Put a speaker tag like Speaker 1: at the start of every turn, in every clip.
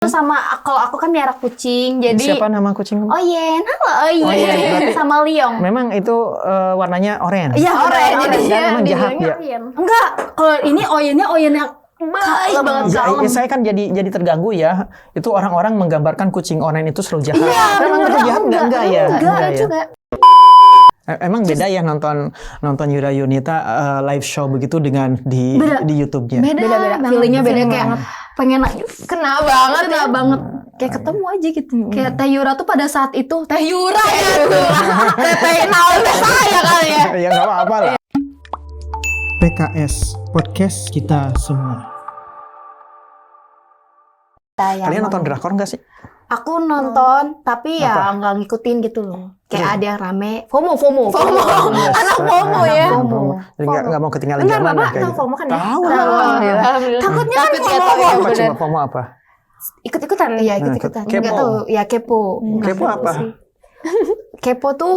Speaker 1: Sama kalau aku kan miara kucing, jadi
Speaker 2: Siapa nama kucing?
Speaker 1: Oyen, halo Oyen,
Speaker 2: Oyen,
Speaker 1: sama Liong.
Speaker 2: Memang itu warnanya oranye.
Speaker 1: Iya oranye,
Speaker 2: Dan emang jahat ya.
Speaker 1: Enggak, kalau ini Oyen yang baik banget
Speaker 2: Ya, saya kan jadi terganggu ya. Itu orang-orang menggambarkan kucing oranye itu selalu jahat.
Speaker 1: Iya,
Speaker 2: Memang itu jahat enggak ya?
Speaker 1: Enggak
Speaker 2: ya?
Speaker 1: juga.
Speaker 2: Emang beda ya nonton Yura Yunita live show begitu dengan di YouTube-nya.
Speaker 1: Beda. Feelingnya beda kayak pengen
Speaker 3: Kena banget
Speaker 1: kena
Speaker 3: ya.
Speaker 1: banget. Kayak ketemu aja gitu.
Speaker 3: Kayak Teh Yura tuh pada saat itu Teh Yura ya tuh. Teh Naon saya kali ya.
Speaker 2: Ya nggak apa-apa lah. PKS Podcast kita semua. Kalian nonton drakor nggak sih?
Speaker 1: Aku nonton, tapi ya nggak ngikutin gitu loh. Kayak ada yang rame. FOMO.
Speaker 3: Anak FOMO ya.
Speaker 2: Jadi nggak mau ketinggalan zaman lah kayak gitu.
Speaker 1: FOMO kan ya?
Speaker 2: Tahu.
Speaker 3: Alhamdulillah.
Speaker 1: Takutnya kan
Speaker 3: Takut ya,
Speaker 1: FOMO.
Speaker 3: tahu ya,
Speaker 2: Apa
Speaker 3: bener.
Speaker 2: coba FOMO apa?
Speaker 1: Ikut-ikutan. Iya, ikut-ikutan.
Speaker 2: Kepo.
Speaker 1: Nggak tahu. Ya kepo.
Speaker 2: Kepo apa?
Speaker 1: Kepo tuh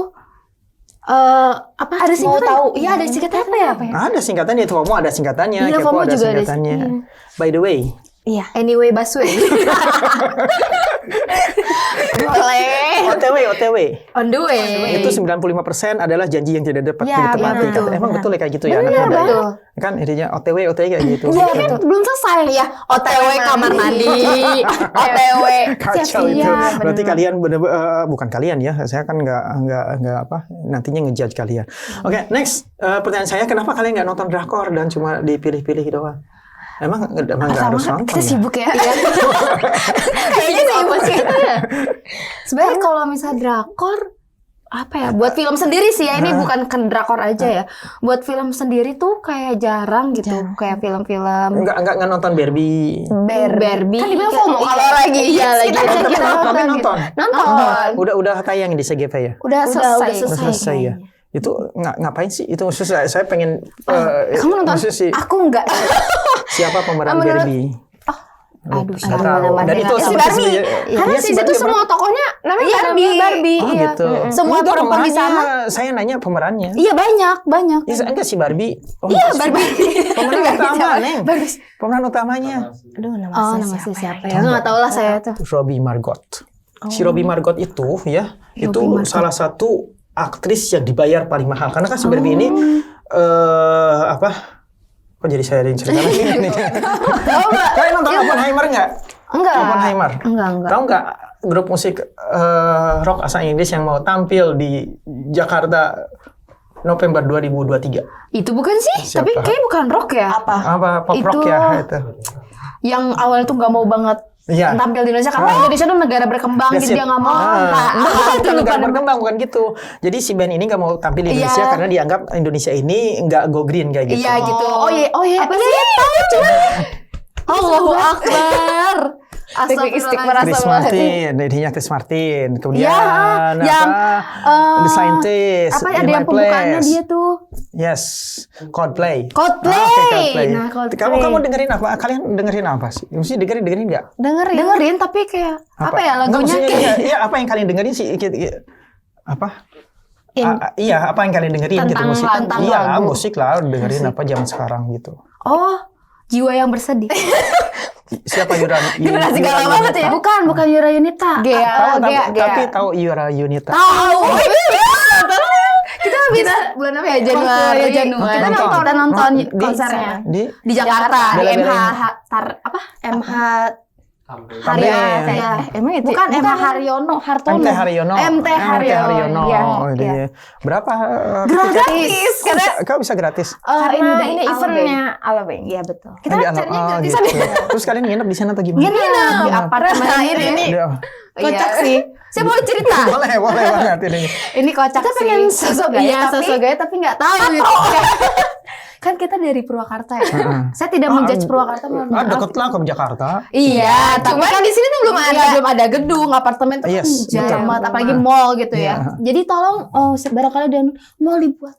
Speaker 1: apa?
Speaker 3: Ada singkatan?
Speaker 1: Mau tahu? Iya, ada singkatan apa ya?
Speaker 2: Ada singkatannya itu FOMO ada singkatannya.
Speaker 1: Iya,
Speaker 2: Kepo
Speaker 1: FOMO
Speaker 2: ada
Speaker 1: juga ada
Speaker 2: singkatannya. By the way,
Speaker 1: Iya. Anyway, Baswe.
Speaker 3: Boleh.
Speaker 2: OTW.
Speaker 1: On the way.
Speaker 2: Itu 95% adalah janji yang tidak dapat
Speaker 1: Iya,
Speaker 2: ditepati.
Speaker 1: betul.
Speaker 2: Emang betul ya kayak gitu ya?
Speaker 1: Benar,
Speaker 2: anak muda?
Speaker 1: betul.
Speaker 2: Kan intinya OTW kayak gitu.
Speaker 1: Iya, kan belum selesai ya.
Speaker 3: OTW kamar mandi. OTW.
Speaker 2: Kacau
Speaker 1: Siap,
Speaker 2: itu.
Speaker 1: iya,
Speaker 2: Berarti
Speaker 1: benar.
Speaker 2: kalian bukan kalian ya. Saya kan nggak apa nantinya ngejudge kalian. Oke, next pertanyaan saya, kenapa kalian nggak nonton drakor dan cuma dipilih-pilih doang? Emang nggak harus nonton?
Speaker 1: Kita
Speaker 2: ya?
Speaker 1: sibuk ya.
Speaker 3: Kayaknya sibuk sih.
Speaker 1: Sebenarnya kalau misalnya drakor apa ya? Buat film sendiri sih ya. Ini bukan ke drakor aja ya. Buat film sendiri tuh kayak jarang gitu. Kayak film-film
Speaker 2: Nggak nonton Barbie.
Speaker 1: Barbie.
Speaker 3: Kan dibilang FOMO kalau lagi. Iya lagi.
Speaker 2: Tapi nonton.
Speaker 1: Nonton.
Speaker 2: Udah tayang di CGV ya?
Speaker 1: Udah selesai.
Speaker 2: Udah selesai ya. Itu ngapain sih? Itu maksud saya pengen.
Speaker 1: Kamu nonton?
Speaker 2: maksud sih,
Speaker 1: Aku enggak.
Speaker 2: siapa pemeran Barbie?
Speaker 1: Aduh,
Speaker 2: Nggak tahu. Dan itu
Speaker 3: Si
Speaker 2: seperti
Speaker 3: Barbie.
Speaker 1: Karena
Speaker 3: Di situ semua tokohnya namanya Barbie.
Speaker 2: Oh
Speaker 1: iya.
Speaker 2: gitu.
Speaker 3: Semua
Speaker 2: Enggak,
Speaker 3: perempuan di
Speaker 2: pemerannya,
Speaker 3: sana.
Speaker 2: saya nanya pemerannya.
Speaker 1: Iya banyak.
Speaker 2: Ya, enggak si Barbie. Oh,
Speaker 3: Iya,
Speaker 2: si
Speaker 3: Barbie.
Speaker 2: Pemeran utama, Neng.
Speaker 1: Bagus.
Speaker 2: Pemeran utamanya.
Speaker 1: Aduh, nama siapa ya? Enggak tahu lah saya tuh.
Speaker 2: Robbie Margot. Si Robbie Margot itu ya, itu salah satu aktris yang dibayar paling mahal. Karena kan si Barbie ini apa? Kok jadi saya yang cerita lagi nih? Kalian nonton Oppenheimer nggak?
Speaker 1: Enggak.
Speaker 2: Oppenheimer.
Speaker 1: Enggak.
Speaker 2: Tahu nggak grup musik rock asal Inggris yang mau tampil di Jakarta November 2023?
Speaker 1: Itu bukan sih?
Speaker 2: Siapa?
Speaker 1: Tapi kayaknya bukan rock ya?
Speaker 2: Apa pop rock
Speaker 1: Itu-
Speaker 2: ya itu?
Speaker 1: Yang awalnya tuh nggak mau banget
Speaker 2: Iya.
Speaker 1: tampil di Indonesia karena Indonesia tuh negara berkembang
Speaker 2: That's
Speaker 1: jadi
Speaker 2: it.
Speaker 1: dia nggak mau.
Speaker 2: Bukan negara berkembang, bukan gitu. Jadi si band ini nggak mau tampil di Indonesia
Speaker 1: Iya.
Speaker 2: karena dianggap Indonesia ini nggak go green kayak gitu.
Speaker 1: Iya gitu. Oh iya.
Speaker 3: Apa sih? Tahu cuma. Allahu Akbar.
Speaker 1: Astagfirullahaladzim.
Speaker 2: Chris Martin, jadinya Chris Martin. Kemudian
Speaker 1: Iya, yang,
Speaker 2: The Scientist.
Speaker 1: Apa
Speaker 2: In
Speaker 1: ada yang
Speaker 2: My
Speaker 1: pembukaannya
Speaker 2: Place.
Speaker 1: dia tuh?
Speaker 2: Yes, Coldplay.
Speaker 1: Coldplay.
Speaker 2: Oke, Coldplay.
Speaker 1: Nah, Coldplay.
Speaker 2: Kamu dengerin apa? Kalian dengerin apa sih? Mesti dengerin nggak?
Speaker 1: Dengerin tapi kayak apa ya
Speaker 2: Nggak,
Speaker 1: lagunya
Speaker 2: maksudnya,
Speaker 1: kayak
Speaker 2: iya, apa yang kalian dengerin sih? Apa?
Speaker 1: yang
Speaker 2: Iya, apa yang kalian dengerin gitu
Speaker 1: Tentang
Speaker 2: musik?
Speaker 1: tentang
Speaker 2: Iya,
Speaker 1: lagu.
Speaker 2: musik lah, dengerin apa zaman sekarang gitu.
Speaker 1: oh jiwa yang bersedih.
Speaker 2: Siapa Yura?
Speaker 3: Generasi galau banget ya.
Speaker 1: Bukan Yura Yunita.
Speaker 2: Tapi tahu Yura Yunita.
Speaker 1: Tahu.
Speaker 3: Kita bulan apa ya? Januari.
Speaker 1: Kita nonton
Speaker 2: Di-
Speaker 1: konsernya
Speaker 2: Di
Speaker 1: Jakarta di
Speaker 2: Bela-belain.
Speaker 1: MH
Speaker 2: Tambe.
Speaker 1: Emang itu bukan MH Haryono Hartono.
Speaker 2: MT Haryono.
Speaker 1: MT Haryono. Iya.
Speaker 2: Oh, iya. Berapa?
Speaker 3: Gratis. Karena
Speaker 2: Kau bisa gratis.
Speaker 1: Karena
Speaker 3: ini eventnya Alabeng.
Speaker 1: Iya betul.
Speaker 3: Kita
Speaker 2: Di
Speaker 3: carinya
Speaker 2: alam-
Speaker 3: gratisan
Speaker 2: gitu. Terus kalian nginep di sana atau gimana?
Speaker 1: Di apartemen
Speaker 3: ini.
Speaker 2: Iya.
Speaker 3: Kocak sih. Saya boleh cerita.
Speaker 2: Boleh banget ini.
Speaker 1: Ini kocak
Speaker 3: Kita
Speaker 1: sih.
Speaker 3: pengen sosok gaya,
Speaker 1: Iya,
Speaker 3: tapi-
Speaker 1: sosok gaya tapi nggak tahu gitu. Kan kita dari Purwakarta ya. Saya tidak menjudge Purwakarta. mohon maaf.
Speaker 2: Deket lah ke Jakarta.
Speaker 1: Iya, tapi
Speaker 3: Cuman
Speaker 1: kan
Speaker 3: di sini tuh belum
Speaker 1: iya,
Speaker 3: ada.
Speaker 1: belum ada gedung, apartemen tuh
Speaker 2: Yes,
Speaker 1: kan jarang
Speaker 2: betul.
Speaker 1: banget, apalagi mall gitu ya.
Speaker 2: Iya.
Speaker 1: Jadi tolong barangkali dan mall dibuat.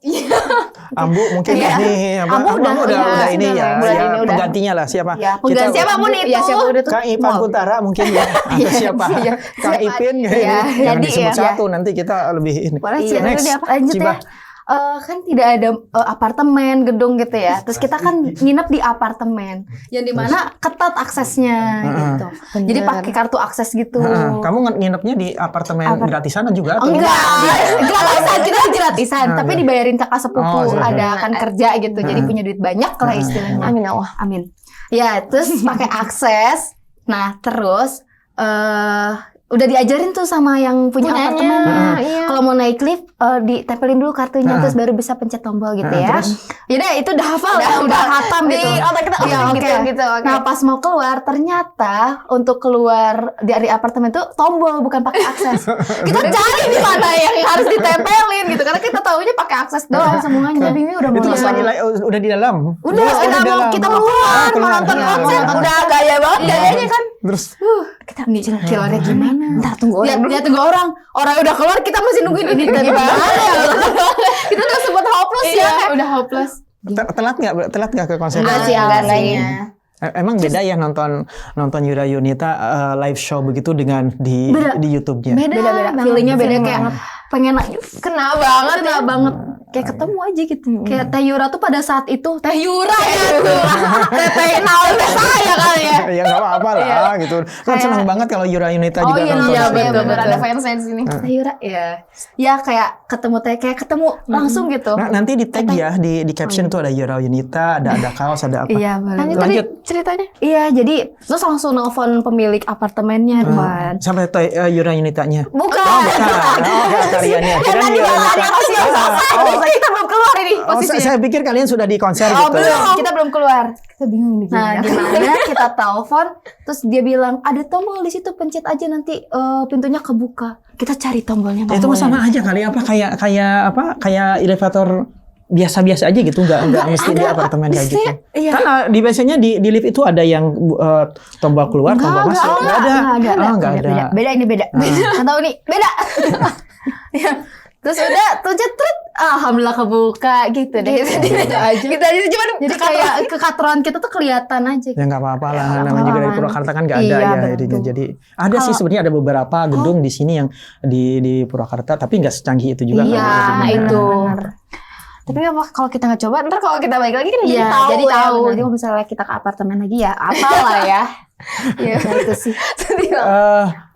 Speaker 2: Ambu mungkin
Speaker 1: Iya.
Speaker 2: ini apa?
Speaker 1: Ambu udah
Speaker 2: udah ini ya,
Speaker 1: bulan
Speaker 2: ya
Speaker 1: ini udah.
Speaker 2: penggantinya lah siapa?
Speaker 1: Ya,
Speaker 2: Kita-
Speaker 3: siapapun itu.
Speaker 1: Ya, siapapun itu.
Speaker 2: Kang Ipan
Speaker 1: mall.
Speaker 2: Kuntara mungkin ya. Atau siapa?
Speaker 1: iya.
Speaker 2: Kang
Speaker 1: Siapa?
Speaker 2: Ipin
Speaker 1: Iya,
Speaker 2: jangan
Speaker 1: jadi
Speaker 2: disebut
Speaker 1: ya.
Speaker 2: satu nanti kita lebih ini.
Speaker 1: Boleh
Speaker 2: Next,
Speaker 1: lanjut
Speaker 2: Ciba.
Speaker 1: ya. kan tidak ada apartemen, gedung gitu ya. Terus kita kan nginep di apartemen yang dimana ketat aksesnya gitu. Jadi pakai kartu akses gitu.
Speaker 2: Kamu nginepnya di apartemen gratisan juga atau?
Speaker 1: Enggak, gratisan, kita gratisan, tapi dibayarin kakak sepupu, ada kan kerja gitu. Jadi punya duit banyak lah istilahnya.
Speaker 3: Amin Allah.
Speaker 1: Amin. Ya, terus pakai akses. Nah, terus udah diajarin tuh sama yang punya apartemen.
Speaker 3: Iya.
Speaker 1: Kalau mau naik lift ditempelin dulu kartunya terus baru bisa pencet tombol gitu ya. Jadi itu udah hafal udah hatam gitu.
Speaker 3: Di otak kita gitu.
Speaker 1: Nah, pas mau keluar ternyata untuk keluar dari apartemen itu tombol bukan pakai akses. Kita cari di mana yang harus ditempelin gitu karena kita taunya pakai akses doang semuanya. Bingung udah mau
Speaker 2: Itu udah di dalam.
Speaker 1: Udah kita keluar mau nonton konser udah gaya banget gayanya kan.
Speaker 2: Terus
Speaker 1: Kita nih keluarnya gimana? Ntar tunggu orang. Dia tunggu orang. Orang udah keluar kita masih nungguin ini dari mana? Kita udah sempat hopeless ya. Udah hopeless.
Speaker 2: telat nggak ke konser?
Speaker 1: Enggak sih.
Speaker 2: Emang beda ya nonton Yura Yunita live show begitu dengan di YouTube-nya.
Speaker 1: Beda. Feelingnya beda kayak pengen
Speaker 3: Kena banget.
Speaker 1: Kayak ketemu aja gitu. Kayak Teh Yura tuh pada saat itu Teh Yura ya tuh. Teh saya kali ya.
Speaker 2: Ya nggak apa-apa lah gitu. Kan senang banget kalau Yura Yunita juga nonton.
Speaker 1: Iya betul.
Speaker 3: Ada fansnya di sini.
Speaker 1: Teh Yura ya. Ya kayak ketemu langsung gitu.
Speaker 2: Nah, nanti di tag ya di caption tuh ada Yura Yunita, ada kaos, ada apa.
Speaker 1: Iya boleh.
Speaker 2: Lanjut.
Speaker 3: Ceritanya.
Speaker 1: Iya jadi terus langsung nelfon pemilik apartemennya kan.
Speaker 2: Sampai Yura Yunitanya.
Speaker 1: Bukan.
Speaker 2: Tariannya.
Speaker 1: Kita belum keluar ini posisinya.
Speaker 2: Saya pikir kalian sudah di konser gitu.
Speaker 1: Belum. Kita belum keluar. Kita bingung nih. Nah, gimana kita telepon, terus dia bilang ada tombol di situ, pencet aja nanti pintunya kebuka. Kita cari tombolnya.
Speaker 2: Itu mah sama aja kali apa kayak elevator biasa-biasa aja gitu, nggak mesti di apartemen kayak gitu.
Speaker 1: Iya.
Speaker 2: Kan biasanya di lift itu ada yang tombol keluar, tombol masuk. Nggak ada.
Speaker 1: Beda ini beda. Atau nih beda. Ya. Terus udah tuncet alhamdulillah kebuka gitu deh. Gitu aja. Gitu aja cuman jadi kayak kekatruan kita tuh kelihatan aja.
Speaker 2: Ya nggak apa-apa lah, namanya juga dari Purwakarta kan nggak ada ya jadinya. Jadi ada sih sebenarnya ada beberapa gedung di sini yang di Purwakarta tapi nggak secanggih itu juga.
Speaker 1: Iya, itu.
Speaker 3: Tapi apa kalau kita nggak coba, ntar kalau kita balik lagi kan
Speaker 1: Iya,
Speaker 3: jadi tahu.
Speaker 1: Jadi kalau misalnya kita ke apartemen lagi ya apalah ya. Ya itu sih.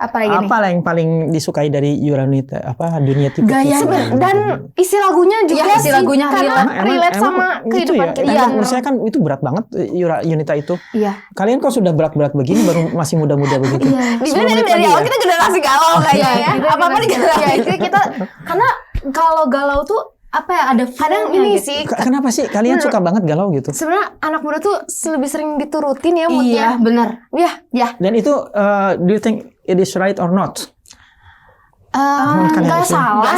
Speaker 1: Apa lagi nih?
Speaker 2: Apa yang paling disukai dari Yura Yunita? Dunia tipe
Speaker 1: Gaya
Speaker 3: dan isi lagunya juga
Speaker 1: isi lagunya
Speaker 3: karena relate sama kehidupan kita.
Speaker 2: Iya, menurut saya kan itu berat banget Yura Yunita itu.
Speaker 1: Iya.
Speaker 2: Kalian kok sudah berat-berat begini baru masih muda-muda begitu.
Speaker 3: Dibilang dari awal kita generasi galau kayaknya. Apa-apa di generasi
Speaker 1: kita karena kalau galau tuh apa ya ada
Speaker 3: kadang ini
Speaker 1: gitu.
Speaker 3: sih.
Speaker 2: Kenapa sih kalian suka banget galau gitu?
Speaker 3: Sebenarnya anak muda tuh lebih sering diturutin ya moodnya.
Speaker 1: Iya, benar.
Speaker 3: Ya.
Speaker 2: Dan itu do you think it is right or not?
Speaker 1: Nggak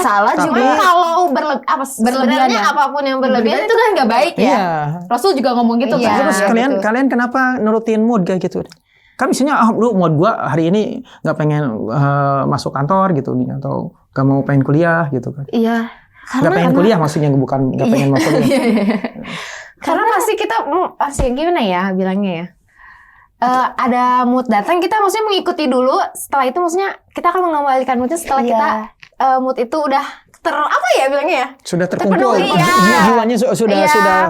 Speaker 1: salah
Speaker 2: Tapi-
Speaker 1: cuma kalau
Speaker 3: Sebenarnya apapun yang berlebihan itu kan nggak baik ya.
Speaker 2: Iya.
Speaker 1: Rasul juga ngomong gitu
Speaker 3: Iya.
Speaker 1: kan.
Speaker 2: Terus kalian kenapa nurutin mood kayak gitu? Kan misalnya lu mood gua hari ini nggak pengen masuk kantor gitu nih atau nggak mau pengen kuliah gitu kan?
Speaker 1: Iya.
Speaker 2: Nggak pengen kuliah maksudnya bukan nggak pengen mau kuliah.
Speaker 3: Karena pasti kita gimana ya bilangnya ya. Ada mood datang kita maksudnya mengikuti dulu, setelah itu maksudnya kita akan mengembalikan moodnya setelah kita mood itu udah apa ya bilangnya ya,
Speaker 2: sudah terkumpul,
Speaker 3: terpenuhi, ya.
Speaker 2: jiwanya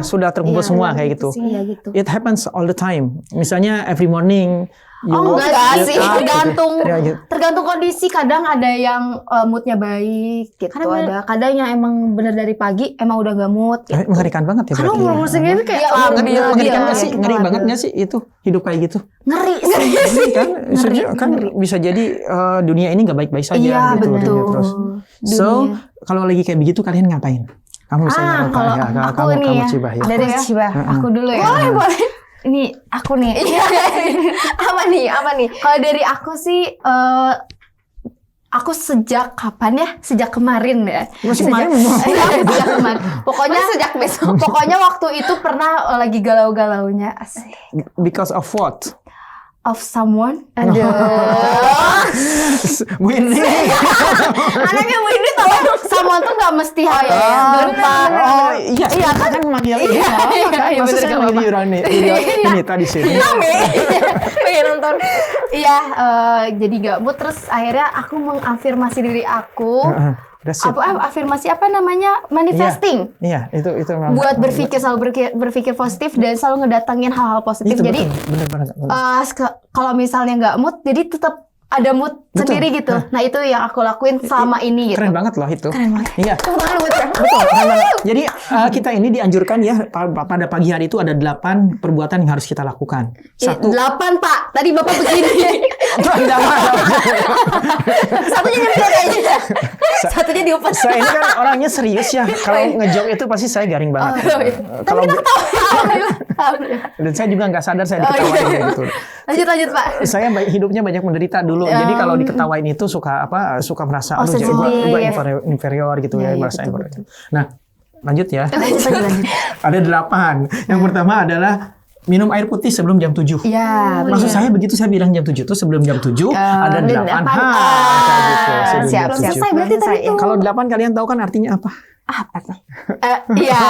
Speaker 2: sudah terkumpul semua kayak gitu.
Speaker 1: Iya gitu.
Speaker 2: It happens all the time. Misalnya every morning
Speaker 1: Enggak sih,
Speaker 2: up,
Speaker 1: tergantung kondisi. Kadang ada yang moodnya baik gitu, ada kadang yang emang bener dari pagi emang udah gak mood gitu.
Speaker 2: Mengerikan banget ya
Speaker 3: karena
Speaker 2: berarti.
Speaker 3: umur segini kayak
Speaker 2: Mengerikan nggak sih? Ngeri banget nggak sih itu hidup kayak gitu?
Speaker 1: Ngeri
Speaker 2: Kan bisa jadi dunia ini nggak baik-baik saja
Speaker 1: Iya,
Speaker 2: gitu.
Speaker 1: betul.
Speaker 2: Terus. So kalau lagi kayak begitu kalian ngapain? Kamu misalnya
Speaker 1: kalau aku nih ya,
Speaker 2: Cibah ya.
Speaker 1: dari Cibah, aku dulu ya.
Speaker 3: boleh.
Speaker 1: Ini aku nih.
Speaker 3: apa nih
Speaker 1: Kalau dari aku sih, aku sejak kapan ya? Sejak kemarin ya.
Speaker 2: Masih kemarin?
Speaker 1: Sejak kemarin. Pokoknya
Speaker 3: sejak besok.
Speaker 1: Pokoknya waktu itu pernah lagi galau-galaunya. Asik.
Speaker 2: Because of what?
Speaker 1: Of someone.
Speaker 3: Aduh.
Speaker 2: Bu Indri.
Speaker 1: Anaknya Bu Indri tahu. Someone tuh nggak mesti harus berupa.
Speaker 2: Iya kan manggil ini.
Speaker 1: Iya,
Speaker 2: Masa
Speaker 1: bener,
Speaker 2: saya
Speaker 1: nggak
Speaker 2: manggil Yurani ini tadi sini.
Speaker 3: Pengen nonton.
Speaker 1: Iya, jadi nggak mood. Terus akhirnya aku mengafirmasi diri aku.
Speaker 2: That's it.
Speaker 1: Afirmasi apa namanya? Manifesting.
Speaker 2: Iya, itu memang.
Speaker 1: Buat selalu berpikir positif dan selalu ngedatangin hal-hal positif.
Speaker 2: Itu
Speaker 1: Jadi
Speaker 2: bener banget.
Speaker 1: kalau misalnya nggak mood, jadi tetap ada mood sendiri gitu. Nah itu yang aku lakuin selama ini gitu.
Speaker 2: Keren banget loh itu.
Speaker 1: Keren banget.
Speaker 2: Iya. Betul, keren banget. Jadi kita ini dianjurkan ya pada pagi hari itu ada 8 perbuatan yang harus kita lakukan.
Speaker 1: 8 Pak. Tadi Bapak begini. Satunya nyempil kayaknya. Satunya diupas.
Speaker 2: Saya ini kan orangnya serius ya. Kalau ngejok itu pasti saya garing banget. Kalau dan saya juga nggak sadar saya diketawain kayak gitu.
Speaker 1: Lanjut Pak.
Speaker 2: Saya hidupnya banyak menderita dulu. Jadi kalau diketawain itu suka merasa aduh gue inferior gitu ya merasa inferior. Nah, lanjut ya. Ada 8. Yang pertama adalah minum air putih sebelum jam 7.
Speaker 1: Iya.
Speaker 2: Maksud saya begitu saya bilang jam 7 itu sebelum jam 7 ada 8 hal kayak gitu.
Speaker 1: Siap. Selesai berarti tadi itu.
Speaker 2: Kalau 8 kalian tahu kan artinya apa?
Speaker 1: Apa tuh? Iya.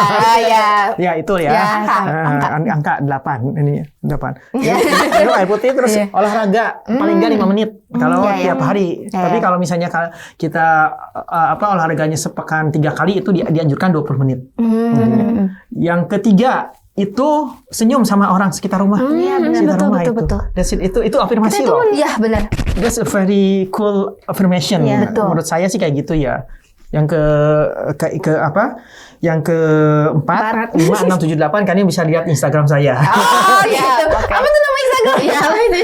Speaker 2: Ya itu ya. Angka 8 ini 8. Minum air putih terus olahraga paling nggak 5 menit kalau tiap hari. Tapi kalau misalnya kita olahraganya sepekan 3 kali itu dianjurkan 20 menit. Yang ketiga itu senyum sama orang sekitar rumah.
Speaker 1: Iya benar betul.
Speaker 2: Itu afirmasi loh.
Speaker 1: Iya benar.
Speaker 2: That's a very cool affirmation. Menurut saya sih kayak gitu ya. Yang Yang keempat, 5, 6, 7, 8 kalian bisa lihat Instagram saya.
Speaker 1: Oh gitu. Apa tuh nama Instagram? Iya,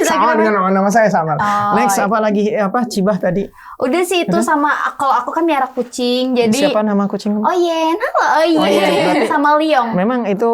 Speaker 2: sama dengan nama saya sama. Next apa lagi? Cibah tadi?
Speaker 1: Udah sih itu sama kalau aku kan miara kucing. Jadi
Speaker 2: siapa nama kucing?
Speaker 1: Oyen. Halo Oyen. Sama Liong.
Speaker 2: Memang itu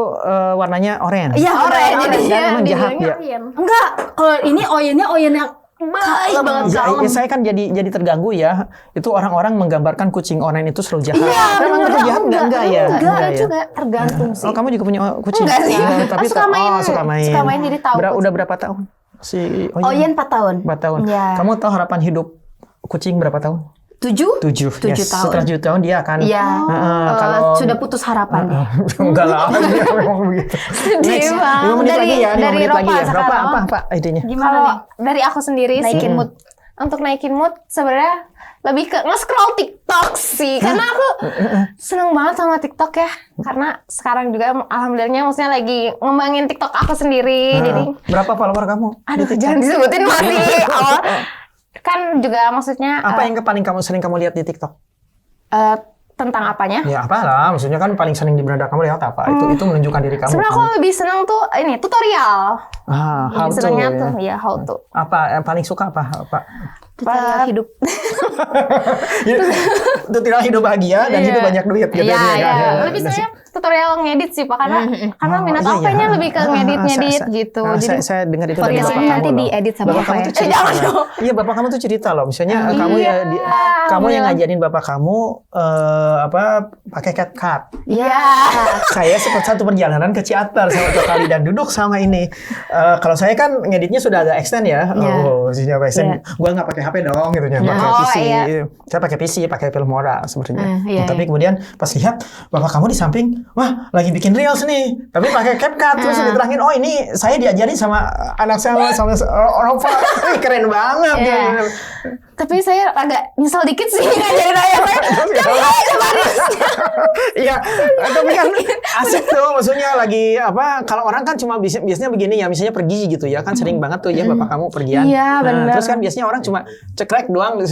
Speaker 2: warnanya oranye.
Speaker 1: Iya, oranye. Jadi
Speaker 2: memang jahat ya.
Speaker 1: Enggak, kalau ini Oyennya Oyen yang baik banget.
Speaker 2: Saya kan jadi terganggu ya. Itu orang-orang menggambarkan kucing online itu selalu jahat.
Speaker 1: Iya,
Speaker 2: memang itu jahat enggak ya?
Speaker 1: Enggak juga, tergantung sih.
Speaker 2: Oh, kamu juga punya kucing?
Speaker 1: Enggak sih.
Speaker 2: Tapi
Speaker 1: suka main.
Speaker 2: Suka main
Speaker 1: Jadi tahu.
Speaker 2: Udah berapa tahun? Si
Speaker 1: Oyen 4 tahun.
Speaker 2: 4 tahun.
Speaker 1: Ya.
Speaker 2: Kamu tahu harapan hidup kucing berapa tahun? 7
Speaker 1: yes.
Speaker 2: tahun. Setelah 7 tahun dia akan
Speaker 1: kalau sudah putus harapan.
Speaker 2: Enggak lah, memang begitu.
Speaker 3: Sedih banget.
Speaker 2: 5 menit lagi ya, 5 menit lagi ya.
Speaker 3: Ropa
Speaker 2: apa idenya?
Speaker 3: Gimana dari aku sendiri
Speaker 1: naikin
Speaker 3: sih
Speaker 1: mood.
Speaker 3: Untuk naikin mood sebenarnya lebih ke nge-scroll TikTok sih. Karena aku seneng banget sama TikTok ya. Karena sekarang juga alhamdulillahnya maksudnya lagi ngembangin TikTok aku sendiri. Jadi
Speaker 2: berapa follower kamu?
Speaker 3: Aduh, jangan disebutin masih awal. Kan juga maksudnya
Speaker 2: apa yang paling sering kamu lihat di TikTok?
Speaker 3: Tentang apanya?
Speaker 2: Ya apalah, maksudnya kan paling sering di beranda kamu lihat apa? Itu menunjukkan diri kamu.
Speaker 3: Sebenarnya aku lebih senang tuh ini tutorial.
Speaker 2: How to
Speaker 3: senangnya
Speaker 2: ya.
Speaker 3: tuh ya how to.
Speaker 2: Apa yang paling suka apa?
Speaker 1: Tutorial hidup.
Speaker 2: Tutorial hidup bahagia dan itu banyak duit gitu.
Speaker 3: Iya. Lebih senang tutorial ngedit sih Pak karena minat aku kayaknya lebih ke ngedit gitu.
Speaker 2: Jadi saya dengar itu dari bapak kamu.
Speaker 1: Nanti diedit sama
Speaker 2: bapak kamu tuh cerita. Iya, bapak kamu tuh cerita loh. Misalnya kamu yang ngajarin bapak kamu pakai CapCut.
Speaker 1: Iya.
Speaker 2: Saya sempat satu perjalanan ke Ciater sama kali dan duduk sama ini. Kalau saya kan ngeditnya sudah agak extend ya. Maksudnya extend. Gua nggak pakai HP dong gitu ya, pakai PC. Saya pakai PC, pakai Filmora sebenarnya. Tapi kemudian pas lihat bapak kamu di samping, wah lagi bikin reels nih, tapi pakai CapCut terus diterangin, oh ini saya diajarin sama anak saya sama orang tua. Keren banget.
Speaker 1: Tapi saya agak nyesel dikit sih ngajarin ayah saya.
Speaker 2: Iya, tapi kan asik tuh, maksudnya lagi kalau orang kan cuma biasanya begini ya, misalnya pergi gitu ya, kan sering banget tuh ya bapak kamu pergian.
Speaker 3: Iya, benar.
Speaker 2: Terus kan biasanya orang cuma cekrek doang,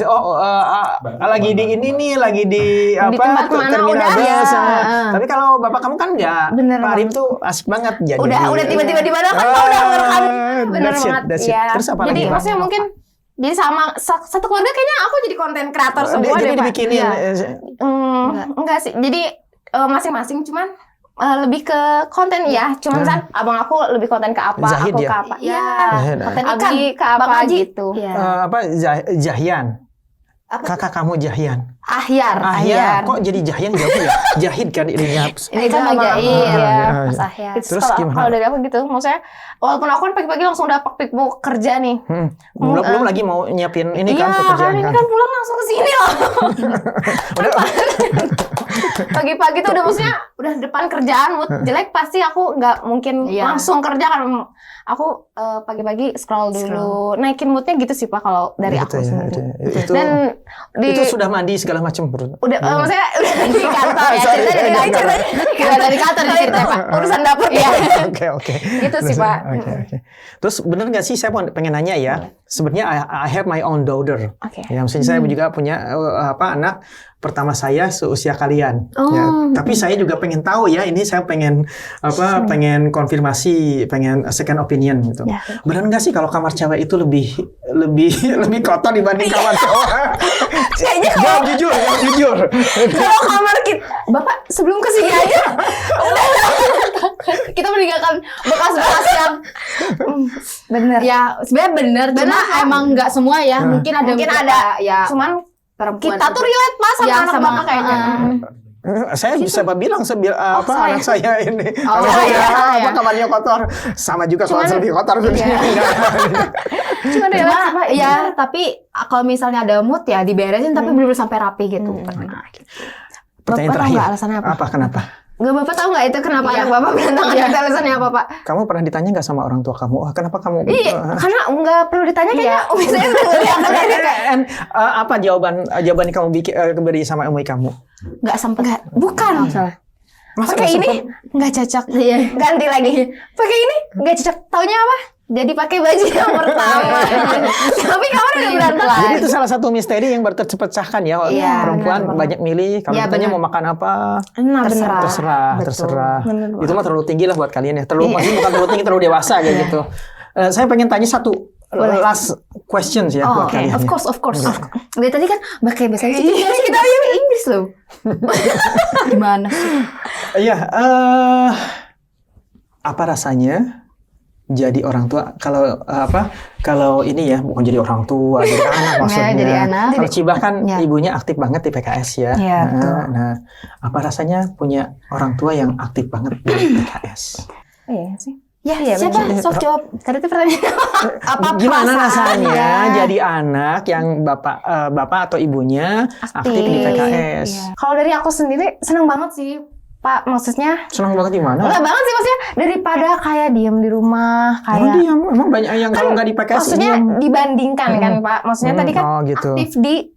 Speaker 2: lagi di ini nih, lagi di terminal bus. Tapi kalau bapak kamu kan enggak. Pak Arim tuh asik banget jadi.
Speaker 1: Udah tiba-tiba di mana kan udah ngerekam.
Speaker 3: Bener banget.
Speaker 2: Terus apa lagi?
Speaker 3: Jadi maksudnya mungkin jadi sama satu keluarga kayaknya aku jadi konten kreator semua
Speaker 2: jadi
Speaker 3: deh Pak.
Speaker 2: Dibikinin.
Speaker 3: Enggak sih. Jadi masing-masing cuman lebih ke konten ya. Cuman kan abang aku lebih konten ke apa,
Speaker 2: Zahid
Speaker 3: aku
Speaker 2: ya?
Speaker 3: ke apa.
Speaker 1: Iya.
Speaker 3: Konten Abi ke apa gitu.
Speaker 2: Jahyan. Kakak kamu Jahyan.
Speaker 3: Ahyar.
Speaker 2: Kok jadi Jahyan jauh ya? Jahid kan ininya.
Speaker 3: Ini kan Majair ya. Mas Ahyar.
Speaker 2: Terus gimana?
Speaker 3: Kalau dari aku gitu, maksudnya walaupun aku kan pagi-pagi langsung udah piknik kerja nih.
Speaker 2: Belum lagi mau nyiapin ini
Speaker 3: iya,
Speaker 2: kan pekerjaan
Speaker 3: kan. Ini
Speaker 2: kan.
Speaker 3: kan pulang langsung ke sini loh.
Speaker 2: Udah.
Speaker 3: Pagi-pagi tuh udah maksudnya udah depan kerjaan mood jelek pasti aku nggak mungkin langsung kerja kan. Aku pagi-pagi scroll dulu, naikin moodnya gitu sih Pak kalau dari
Speaker 2: gitu
Speaker 3: aku
Speaker 2: ya,
Speaker 3: sendiri.
Speaker 2: itu,
Speaker 3: Dan
Speaker 2: itu sudah mandi segala macam
Speaker 3: udah maksudnya udah di kantor ya, ceritanya dari kantor di cerita Pak, urusan dapur ya.
Speaker 2: Oke.
Speaker 3: Gitu sih Pak.
Speaker 2: Oke. Terus bener nggak sih, saya pengen nanya ya, sebenarnya I have my own daughter. Ya, maksudnya saya juga punya anak pertama saya seusia kalian. Ya. Tapi saya juga pengen tahu ya, ini saya pengen pengen konfirmasi, pengen second opinion gitu.
Speaker 3: Ya.
Speaker 2: Benar nggak sih kalau kamar cewek itu lebih kotor dibanding kamar cowok?
Speaker 3: Kayaknya
Speaker 2: jawab jujur.
Speaker 3: Kalau kamar kita, Bapak sebelum kesini aja, udah kita meninggalkan bekas-bekas yang bener.
Speaker 1: Ya sebenarnya bener, cuma emang nggak semua ya. Mungkin ada ya.
Speaker 3: Cuman
Speaker 1: perempuan
Speaker 3: kita tuh relate Pak sama anak Bapak kayaknya.
Speaker 2: Saya bisa bilang anak saya ini kamarnya kotor, sama juga kalau lebih kotor
Speaker 3: Cuma
Speaker 1: ya, tapi kalau misalnya ada mood ya diberesin, tapi belum sampai rapi gitu.
Speaker 2: Pertanyaan
Speaker 1: Bapak
Speaker 2: terakhir.
Speaker 1: tahu nggak alasannya apa?
Speaker 2: Kenapa?
Speaker 3: Nggak, Bapak tahu nggak itu kenapa anak Bapak berantakan? Kita alasannya apa Pak?
Speaker 2: Kamu pernah ditanya nggak sama orang tua kamu? Kenapa kamu?
Speaker 3: Iya, karena nggak perlu ditanya kayaknya. Saya
Speaker 2: apa jawaban yang kamu beri sama umi kamu?
Speaker 1: Nggak sempet.
Speaker 3: Bukan. Pakai ini nggak cocok. Ganti lagi. Pakai ini nggak cocok. Taunya apa? Jadi pakai baju yang pertama. Tapi kamar udah berantakan.
Speaker 2: Jadi itu salah satu misteri yang baru terpecahkan ya. Perempuan banyak milih. Kalau ditanya mau makan apa, terserah. Itu mah terlalu tinggi lah buat kalian ya. Maksudnya bukan terlalu tinggi, terlalu dewasa kayak gitu. Saya pengen tanya satu last questions ya buat kalian.
Speaker 1: Of course. Dari tadi kan pakai bahasa Inggris. Kita Inggris loh. Gimana sih?
Speaker 2: Iya. Apa rasanya jadi orang tua kalau ini ya, bukan jadi orang tua, jadi anak maksudnya.
Speaker 1: Jadi anak.
Speaker 2: Kalau Cibah kan ibunya aktif banget di PKS ya. Nah, apa rasanya punya orang tua yang aktif banget di PKS?
Speaker 3: Iya sih.
Speaker 1: Ya, siapa? Sok jawab.
Speaker 3: Tadi itu pertanyaan apa?
Speaker 2: Gimana rasanya jadi anak yang bapak atau ibunya aktif di PKS?
Speaker 3: Kalau dari aku sendiri seneng banget sih Pak, maksudnya
Speaker 2: senang banget di mana?
Speaker 3: Enggak banget sih maksudnya, daripada kayak diem di rumah kayak.
Speaker 2: Emang banyak yang kalau nggak di PKS.
Speaker 3: Maksudnya dibandingkan kan Pak, maksudnya tadi kan
Speaker 2: gitu.
Speaker 3: aktif di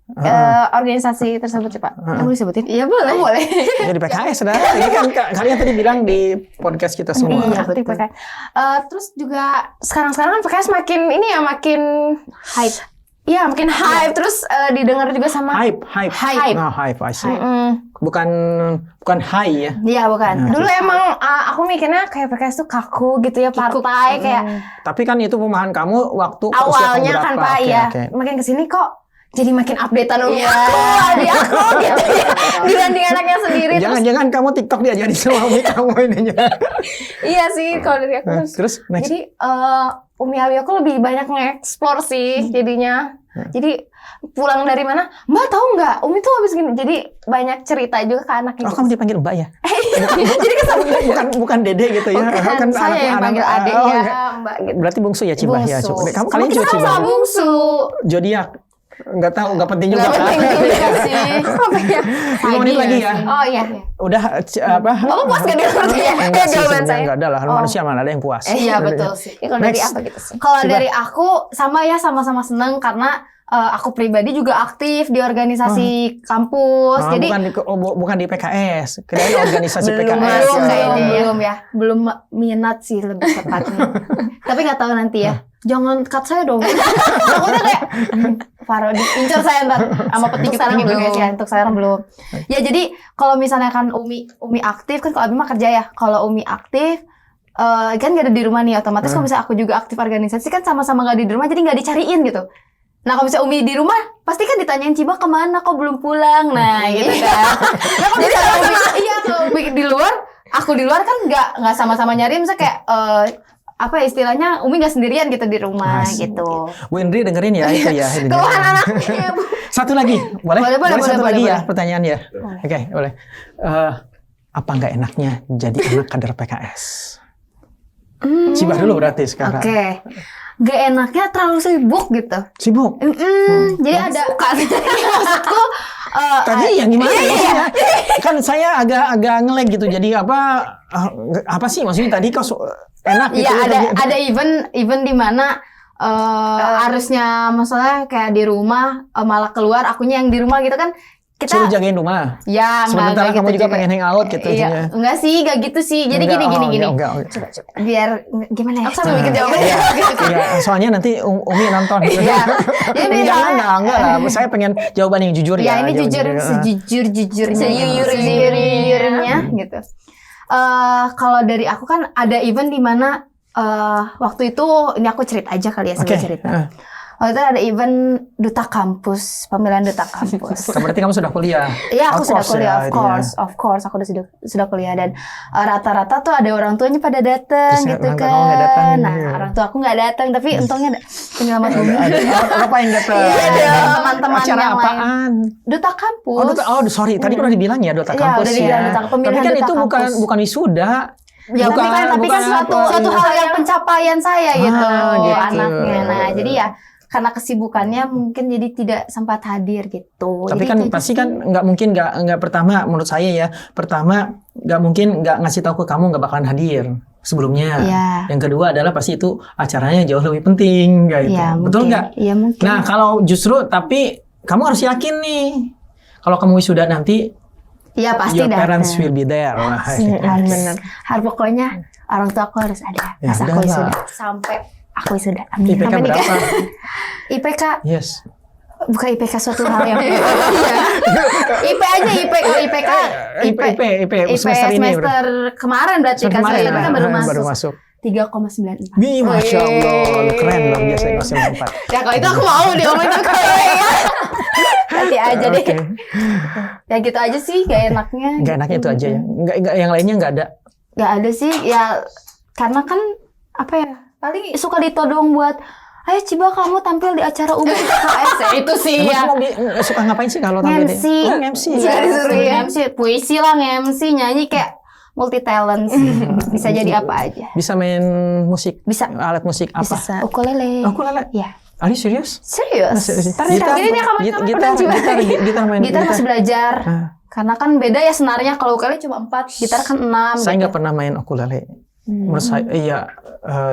Speaker 3: organisasi tersebut sih Pak.
Speaker 1: Boleh sebutin?
Speaker 3: Iya boleh.
Speaker 2: Ya di PKS dah. Ini kan kalian tadi bilang di podcast kita semua.
Speaker 3: Iya aktif PKS. Terus juga sekarang kan PKS makin hype. Iya makin hype, terus didengar juga sama
Speaker 2: hype.
Speaker 3: Hype,
Speaker 2: I see. Bukan high ya?
Speaker 1: Iya bukan.
Speaker 3: Dulu emang aku mikirnya kayak PKS tuh kaku gitu ya, partai kayak.
Speaker 2: Tapi kan itu pemahaman kamu waktu
Speaker 3: awalnya kan Pak, ya. Makin kesini kok jadi makin updatean adik aku gitu ya, dibanding anaknya sendiri.
Speaker 2: Jangan kamu TikTok diajarin sama umi kamu ininya.
Speaker 3: Iya sih kalau dari aku.
Speaker 2: Terus next.
Speaker 3: Jadi Umi Awi aku lebih banyak nge-explore sih jadinya. Jadi pulang dari mana, Mbak tahu nggak? Umi tuh habis gini. Jadi banyak cerita juga ke anaknya.
Speaker 2: Oh, kamu dipanggil Mbak ya?
Speaker 3: Jadi kesan
Speaker 2: bukan Dede gitu ya?
Speaker 3: Kan saya yang panggil adik ya, Mbak. Gitu.
Speaker 2: Berarti bungsu ya Cibah ya?
Speaker 3: Kalian juga Cibah. Bungsu.
Speaker 2: Zodiak. Nggak tahu, nggak penting juga.
Speaker 3: Nggak penting juga sih. Apa ya?
Speaker 2: 5 menit lagi ya?
Speaker 3: Oh iya.
Speaker 2: Udah apa?
Speaker 3: Bapak puas gak dengar ya?
Speaker 2: Enggak sih sebenarnya, enggak ada lah. Manusia mana ada yang puas.
Speaker 1: Iya betul sih.
Speaker 3: Kalau dari apa gitu sih?
Speaker 1: Kalau dari aku sama-sama seneng karena aku pribadi juga aktif di organisasi kampus. Jadi
Speaker 2: bukan di PKS. Kirain organisasi PKS.
Speaker 1: Belum minat sih lebih tepatnya. Tapi nggak tahu nanti ya. Jangan cut saya dong. Takutnya kayak Faro diincar saya ntar sama petinggi sekarang guys ya. Untuk sekarang belum. Ya jadi kalau misalnya kan Umi aktif kan, kalau Abi mah kerja ya. Kalau Umi aktif kan gak ada di rumah nih, otomatis kalau misalnya aku juga aktif organisasi kan sama-sama gak di rumah, jadi gak dicariin gitu. Nah kalau misalnya Umi di rumah pasti kan ditanyain Cibah kemana, kok belum pulang. Nah gitu kan. Nah kalau misalnya kalau Umi di luar, aku di luar kan nggak sama-sama nyariin, misalnya kayak apa istilahnya, Umi nggak sendirian gitu di rumah gitu.
Speaker 2: Bu Indri dengerin ya itu ya.
Speaker 3: Keluhan anaknya Bu.
Speaker 2: Satu lagi, boleh satu lagi ya pertanyaan ya. Oke, boleh. Apa nggak enaknya jadi anak kader PKS? Cibah dulu berarti sekarang.
Speaker 1: Oke. gak enaknya terlalu sibuk gitu.
Speaker 2: Sibuk.
Speaker 1: Jadi ada maksudku
Speaker 2: Tadi yang gimana maksudnya? Kan saya agak nge-lag gitu. Jadi apa sih maksudnya tadi kok enak gitu?
Speaker 1: Iya, ada event di mana harusnya maksudnya kayak di rumah malah keluar akunya yang di rumah gitu kan. Kita
Speaker 2: suruh jagain rumah.
Speaker 1: Ya,
Speaker 2: sementara kamu
Speaker 1: gitu
Speaker 2: juga pengen hangout gitu.
Speaker 1: Iya. Enggak sih, enggak gitu sih. Jadi gini.
Speaker 2: Enggak.
Speaker 1: Coba. Biar gimana ya?
Speaker 3: Aku sambil bikin jawabannya.
Speaker 2: Iya, soalnya nanti Umi nonton.
Speaker 1: Iya. Jadi
Speaker 2: Jangan enggak lah. Saya pengen jawaban yang jujur ya.
Speaker 1: Ya, ini jujur, sejujurnya gitu. Kalau dari aku kan ada event di mana waktu itu ini aku cerita aja kali ya sambil cerita. Waktu itu ada event duta kampus, pemilihan duta kampus.
Speaker 2: Berarti kamu sudah kuliah?
Speaker 1: Iya, aku sudah kuliah, of course, aku sudah kuliah dan rata-rata tuh ada orang tuanya pada datang gitu kan. Nah, orang tua aku nggak datang, tapi untungnya ada penyelamat umum.
Speaker 2: Apa yang datang?
Speaker 1: Iya, ada teman-teman
Speaker 2: acara
Speaker 1: yang
Speaker 2: apaan?
Speaker 1: Lain. Duta kampus.
Speaker 2: Sorry, tadi udah dibilang ya duta kampus ya. Tapi kan itu bukan wisuda.
Speaker 1: Ya, tapi kan suatu hal yang pencapaian saya gitu, anaknya. Nah, jadi ya karena kesibukannya mungkin jadi tidak sempat hadir gitu.
Speaker 2: Tapi
Speaker 1: jadi
Speaker 2: kan pasti kan nggak mungkin nggak pertama menurut saya ya nggak mungkin nggak ngasih tahu ke kamu nggak bakalan hadir sebelumnya.
Speaker 1: Ya.
Speaker 2: Yang kedua adalah pasti itu acaranya jauh lebih penting gitu.
Speaker 1: Ya,
Speaker 2: betul nggak?
Speaker 1: Iya mungkin.
Speaker 2: Nah kalau justru tapi kamu harus yakin nih kalau kamu wisuda nanti.
Speaker 1: Iya pasti
Speaker 2: your parents will be there.
Speaker 1: Benar. Pokoknya orang tua aku harus ada pas aku wisuda sampai. Aku sudah. Amin.
Speaker 2: IPK berapa?
Speaker 1: IPK.
Speaker 2: Yes.
Speaker 1: Bukan IPK suatu hal yang. IP aja IP semester kemarin berarti kan saya baru masuk. 3,94.
Speaker 2: Wih, Masya Allah, keren luar biasa masih 4.
Speaker 1: Ya kalau itu aku mau diomongin ke ya. Nanti aja deh. Ya gitu aja sih, gak enaknya.
Speaker 2: Gak enaknya itu aja ya. Enggak yang lainnya enggak ada.
Speaker 1: Gak ada sih, ya karena kan apa ya? Paling suka ditodong buat ayo Ciba kamu tampil di acara umum PKS ya. Itu sih ya.
Speaker 2: Suka ngapain sih kalau tampil di?
Speaker 1: MC. Iya, disuruh MC. Puisi lah, MC, nyanyi kayak multi talent. Bisa jadi apa aja.
Speaker 2: Bisa main musik?
Speaker 1: Bisa.
Speaker 2: Alat musik apa?
Speaker 1: Bisa. Ukulele.
Speaker 2: Iya. Are you serius?
Speaker 1: Serius. Gitar masih belajar. Karena kan beda ya senarnya, kalau ukulele cuma 4, gitar kan 6.
Speaker 2: Saya nggak pernah main ukulele. Menurut saya,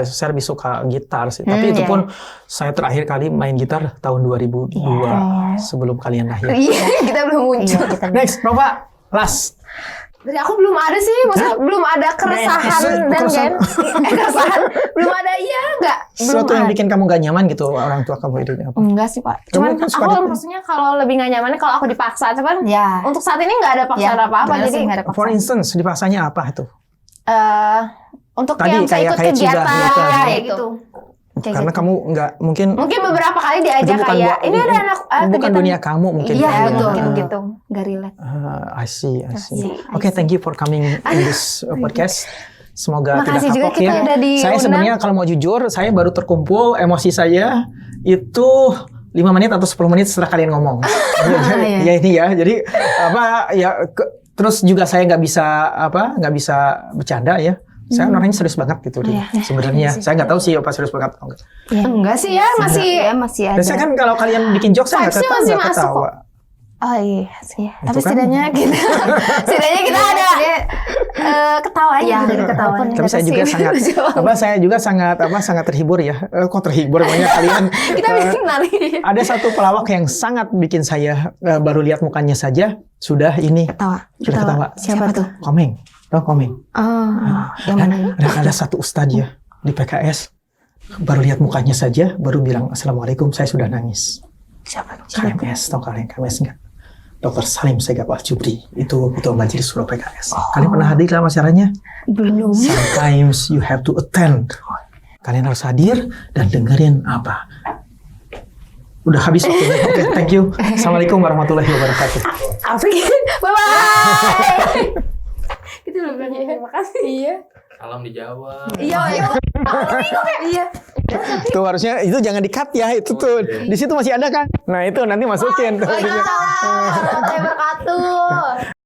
Speaker 2: saya lebih suka gitar sih. Tapi itu pun saya terakhir kali main gitar tahun 2002 sebelum kalian lahir.
Speaker 1: Iya, kita belum muncul.
Speaker 2: Next, Nova, last.
Speaker 3: Dari aku belum ada sih, maksudnya belum ada keresahan dan keresahan belum ada nggak.
Speaker 2: Sesuatu yang bikin kamu gak nyaman gitu orang tua kamu itu apa?
Speaker 1: Enggak sih Pak.
Speaker 3: Cuman aku maksudnya kalau lebih gak nyamannya kalau aku dipaksa, cuman untuk saat ini nggak ada paksaan apa-apa. Jadi
Speaker 2: for instance, dipaksanya apa itu?
Speaker 3: Untuk
Speaker 2: tadi,
Speaker 3: yang saya ikut kegiatan kayak gitu.
Speaker 2: Karena kamu nggak mungkin
Speaker 3: beberapa kali diajak kayak ini ada anak
Speaker 2: bukan dunia kamu mungkin.
Speaker 3: Iya betul gitu.
Speaker 1: Gak relate.
Speaker 2: I see. Okay, thank you for coming in this podcast. Semoga tidak kapok ya. Saya sebenarnya kalau mau jujur, saya baru terkumpul emosi saya itu 5 menit atau 10 menit setelah kalian ngomong. Ya ini ya. Jadi terus juga saya nggak bisa bercanda ya. Saya orangnya serius banget gitu sebenarnya. Saya nggak tahu sih apa serius banget atau enggak.
Speaker 3: Enggak sih ya, masih ada.
Speaker 2: Biasanya kan kalau kalian bikin jokes saya nggak ketawa.
Speaker 1: Oh iya sih.
Speaker 3: Tapi setidaknya kita ada ketawa aja.
Speaker 1: Ketawa.
Speaker 2: Tapi saya juga sangat terhibur ya. Kok terhibur banyak kalian.
Speaker 3: Kita bikin nari.
Speaker 2: Ada satu pelawak yang sangat bikin saya baru lihat mukanya saja sudah ketawa.
Speaker 1: Siapa tuh?
Speaker 2: Komeng.
Speaker 1: Yang mana?
Speaker 2: Ada satu ustadz ya di PKS baru lihat mukanya saja baru bilang assalamualaikum saya sudah nangis.
Speaker 1: Siapa?
Speaker 2: KMS, tahu kalian KMS nggak? Dr. Salim Segaf Al-Jubri itu majelis suro PKS. Kalian pernah hadir dalam acaranya?
Speaker 1: Belum.
Speaker 2: Sometimes you have to attend. Kalian harus hadir dan dengerin apa. Udah habis waktunya. Oke, thank you. Assalamualaikum warahmatullahi wabarakatuh.
Speaker 3: Bye-bye. Kita belum bilang terima kasih. Iya.
Speaker 4: Salam dijawab.
Speaker 3: Iya.
Speaker 2: Tuh harusnya itu jangan di-cut ya. Itu tuh di situ masih ada kan? Nah, itu nanti masukin tuh.
Speaker 3: Waalaikumsalam warahmatullahi wabarakatuh.